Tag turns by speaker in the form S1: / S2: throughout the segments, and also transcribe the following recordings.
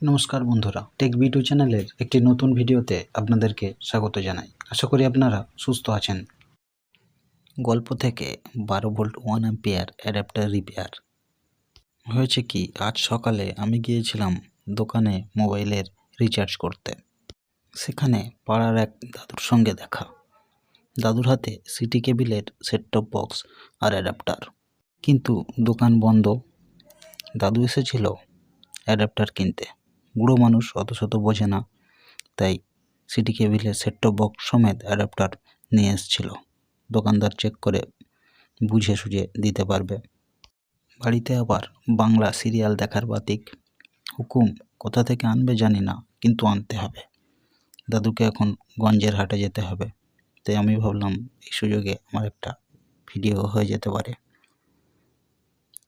S1: নমস্কার বন্ধুরা, take video চ্যানেলের একটি নতুন ভিডিওতে আপনাদেরকে স্বাগত জানাই। আশা করি আপনারা সুস্থ আছেন। গল্প থেকে 12 ভোল্ট 1 অ্যাম্পিয়ার অ্যাডাপ্টার রিপেয়ার। হয়েছে কি, আজ সকালে আমি গিয়েছিলাম দোকানে মোবাইলের রিচার্জ করতে। সেখানে পাড়ার এক দাদুর সঙ্গে দেখা। দাদুর হাতে সিটি কেবিলের সেট টপ বক্স আর অ্যাডাপ্টার, কিন্তু দোকান বন্ধ। দাদু এসেছিল অ্যাডাপ্টার কিনতে। বুড়ো মানুষ অত শত বোঝে না, তাই সিটি কেবিলের সেট টপ বক্স সমেত অ্যাডাপ্টার নিয়ে এসেছিল। দোকানদার চেক করে বুঝে সুঝে দিতে পারবে। বাড়িতে আবার বাংলা সিরিয়াল দেখার বাতিক। হুকুম কোথা থেকে আনবে জানি না, কিন্তু আনতে হবে। দাদুকে এখন গঞ্জের হাটে যেতে হবে, তাই আমি ভাবলাম এই সুযোগে আমার একটা ভিডিও হয়ে যেতে পারে।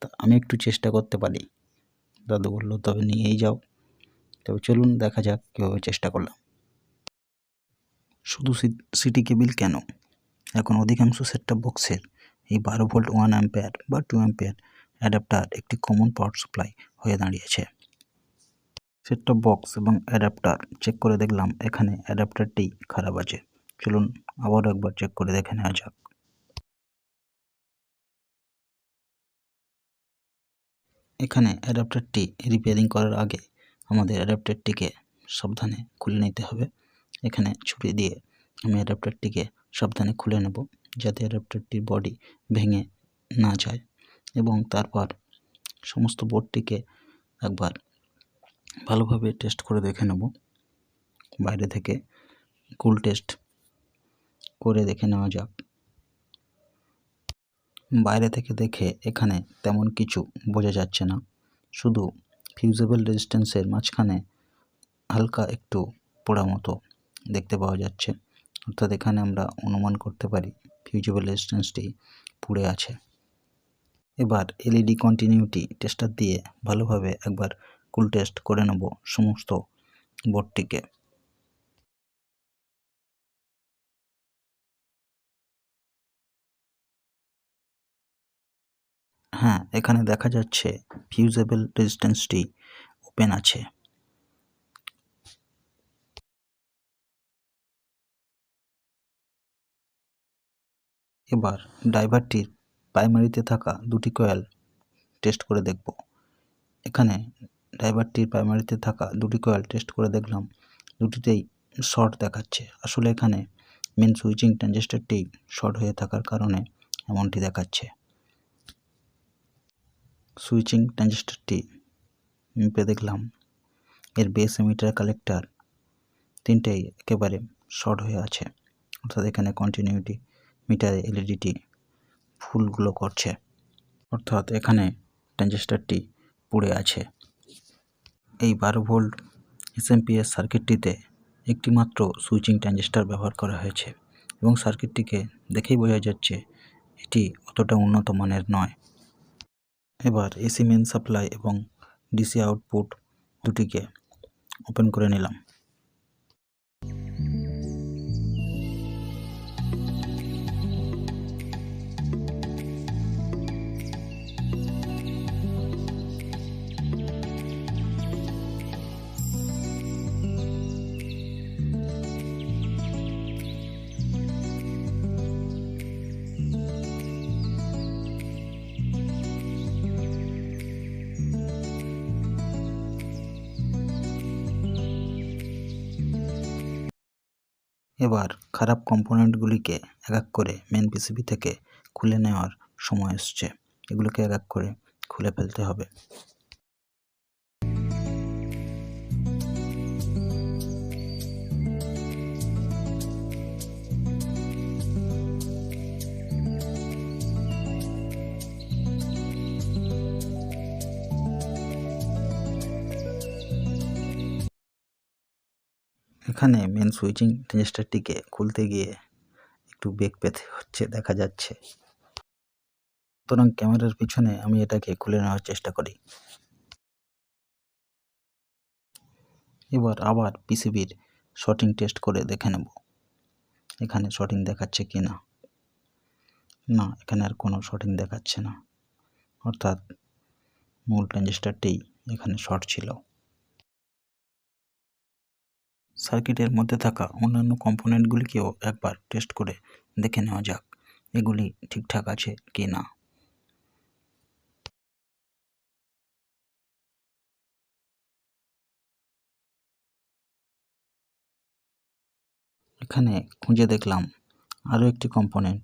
S1: তা আমি একটু চেষ্টা করতে পারি। দাদু বলল, তবে নিয়েই যাও। তবে চলুন দেখা যাক কীভাবে চেষ্টা করলাম। শুধু সিটি কেবিল কেন, এখন অধিকাংশ সেট টপ বক্সের এই 12 ভোল্ট 1 অ্যাম্পিয়ার বা 2 অ্যাম্পিয়ার অ্যাডাপ্টার একটি কমন পাওয়ার সাপ্লাই হয়ে দাঁড়িয়েছে। সেট টপ বক্স এবং অ্যাডাপ্টার চেক করে দেখলাম এখানে অ্যাডাপ্টারটি খারাপ আছে। চলুন আবারও একবার চেক করে দেখে নেওয়া যাক। এখানে অ্যাডাপ্টারটি রিপেয়ারিং করার আগে আমাদের অ্যাডাপ্টারটিকে সাবধানে খুলে নিতে হবে। এখানে ছুরি দিয়ে আমি অ্যাডাপ্টারটিকে সাবধানে খুলে নেব, যাতে অ্যাডাপ্টারটির বডি ভেঙে না যায়, এবং তারপর সমস্ত বোর্ডটিকে একবার ভালোভাবে টেস্ট করে দেখে নেব। বাইরে থেকে কুল টেস্ট করে দেখে নেওয়া যাক। বাইরে থেকে দেখে এখানে তেমন কিছু বোঝা যাচ্ছে না, শুধু ফিউজেবল রেজিস্ট্যান্সের মাঝখানে হালকা একটু পোড়া মতো দেখতে পাওয়া যাচ্ছে। অর্থাৎ এখানে আমরা অনুমান করতে পারি ফিউজেবল রেজিস্ট্যান্সটি পুড়ে আছে। এবার এলইডি কন্টিনিউটি টেস্টার দিয়ে ভালোভাবে একবার কুল টেস্ট করে নেব সমস্ত বোর্ডটিকে। হ্যাঁ, এখানে দেখা যাচ্ছে ফিউজেবল রেজিস্ট্যান্সটি ওপেন আছে। এবার ড্রাইভারটির প্রাইমারিতে থাকা দুটি কয়েল টেস্ট করে দেখব। এখানে ড্রাইভারটির প্রাইমারিতে থাকা দুটি কয়েল টেস্ট করে দেখলাম দুটিতেই শর্ট দেখাচ্ছে। আসলে এখানে মেন সুইচিং ট্রানজিস্টরটি শর্ট হয়ে থাকার কারণে এমনটি দেখাচ্ছে। সুইচিং ট্রানজিস্টরটি মেপে দেখলাম এর বেস এমিটার কালেক্টর তিনটেই একেবারে শর্ট হয়ে আছে। অর্থাৎ এখানে কন্টিনিউটি মিটারে এলইডিটি ফুলগুলো করছে, অর্থাৎ এখানে ট্রানজিস্টরটি পুড়ে আছে। এই 12 ভোল্ট এসএমপিএস সার্কিটটিতে একটি মাত্র সুইচিং ট্রানজিস্টর ব্যবহার করা হয়েছে, এবং সার্কিটটিকে দেখেই বোঝা যাচ্ছে এটি অতটা উন্নত মানের নয়। এবার এসি মেন সাপ্লাই এবং ডিসি আউটপুট দুটিকে ওপেন করে নিলাম। এবার খারাপ কম্পোনেন্টগুলিকে এক এক করে মেন পিসিবি থেকে খুলে নেওয়ার সময় এসছে। এগুলোকে এক এক করে খুলে ফেলতে হবে। এখানে মেন সুইচিং ট্রানজিস্টরটিকে খুলতে গিয়ে একটু বেগ পেতে হচ্ছে দেখা যাচ্ছে, সুতরাং ক্যামেরার পিছনে আমি এটাকে খুলে নেওয়ার চেষ্টা করি। এবার আবার পিসিবির শর্টিং টেস্ট করে দেখে নেব এখানে শর্টিং দেখাচ্ছে কি না। না, এখানে আর কোনো শর্টিং দেখাচ্ছে না, অর্থাৎ মূল ট্রানজিস্টরটি এখানে শর্ট ছিল। সার্কিটের মধ্যে থাকা অন্যান্য কম্পোনেন্টগুলিকেও একবার টেস্ট করে দেখে নেওয়া যাক এগুলি ঠিকঠাক আছে কি না। এখানে খুঁজে দেখলাম আরও একটি কম্পোনেন্ট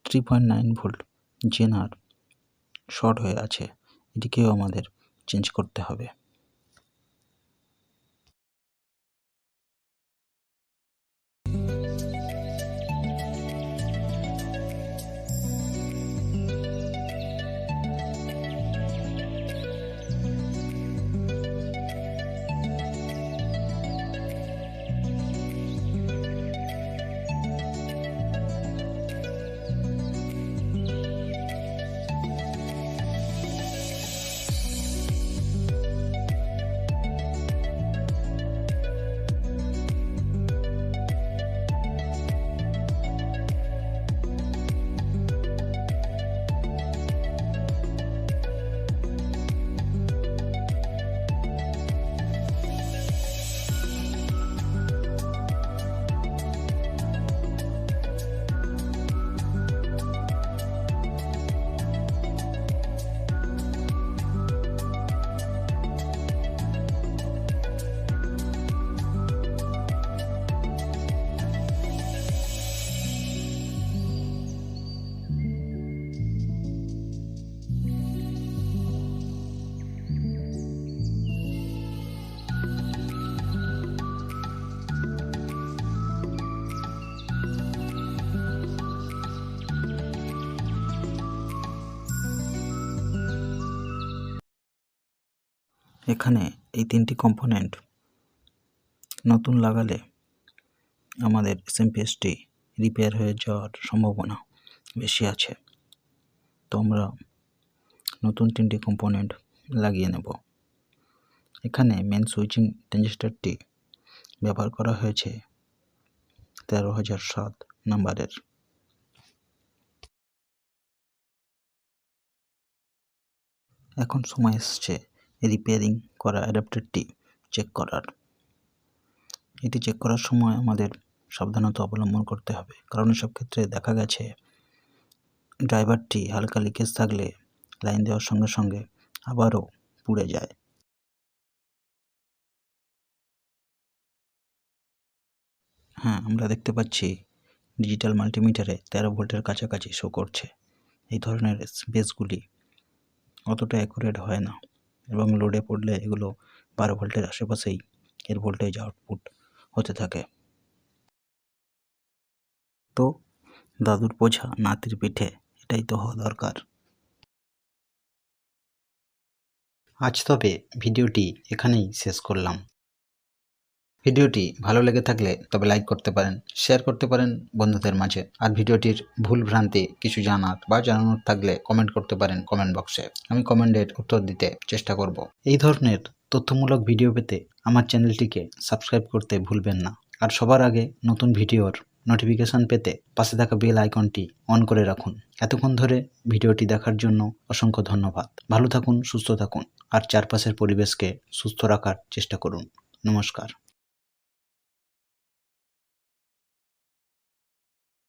S1: 3.9 ভোল্ট জেনার শর্ট হয়ে আছে, এটিকেও আমাদের চেঞ্জ করতে হবে। এখানে এই তিনটি কম্পোনেন্ট নতুন লাগালে আমাদের এসএমপিএসটি রিপেয়ার হয়ে যাওয়ার সম্ভাবনা বেশি আছে, তো আমরা নতুন তিনটি কম্পোনেন্ট লাগিয়ে নেব। এখানে মেন সুইচিং ট্রানজিস্টরটি ব্যবহার করা হয়েছে 13007 নাম্বারের। এখন সময় এসছে রিপেয়ারিং করা অ্যাডাপ্টারটি চেক করার। এটি চেক করার সময় আমাদের সাবধানতা অবলম্বন করতে হবে, কারণ এসব ক্ষেত্রে দেখা গেছে ড্রাইভারটি হালকা লিকেজ থাকলে লাইন দেওয়ার সঙ্গে সঙ্গে আবারও পুড়ে যায়। হ্যাঁ, আমরা দেখতে পাচ্ছি ডিজিটাল মাল্টিমিটারে 13 ভোল্টের কাছাকাছি শো করছে। এই ধরনের বেসগুলি অতটা অ্যাকুরেট হয় না এবং লোডে পড়লে এগুলো 12 ভোল্টের আশেপাশেই এর ভোল্টেজ আউটপুট হতে থাকে। তো দাদুর বোঝা নাতির পিঠে, এটাই তো হওয়া দরকার। আজ তবে ভিডিওটি এখানেই শেষ করলাম। ভিডিওটি ভালো লেগে থাকলে তবে লাইক করতে পারেন, শেয়ার করতে পারেন বন্ধুদের মাঝে। আর ভিডিওটির ভুল ভ্রান্তি কিছু জানার বা জানানোর থাকলে কমেন্ট করতে পারেন কমেন্ট বক্সে। আমি কমেন্টের উত্তর দিতে চেষ্টা করব। এই ধরনের তথ্যমূলক ভিডিও পেতে আমার চ্যানেলটিকে সাবস্ক্রাইব করতে ভুলবেন না। আর সবার আগে নতুন ভিডিওর নোটিফিকেশান পেতে পাশে থাকা বেল আইকনটি অন করে রাখুন। এতক্ষণ ধরে ভিডিওটি দেখার জন্য অসংখ্য ধন্যবাদ। ভালো থাকুন, সুস্থ থাকুন আর চারপাশের পরিবেশকে সুস্থ রাখার চেষ্টা করুন। নমস্কার।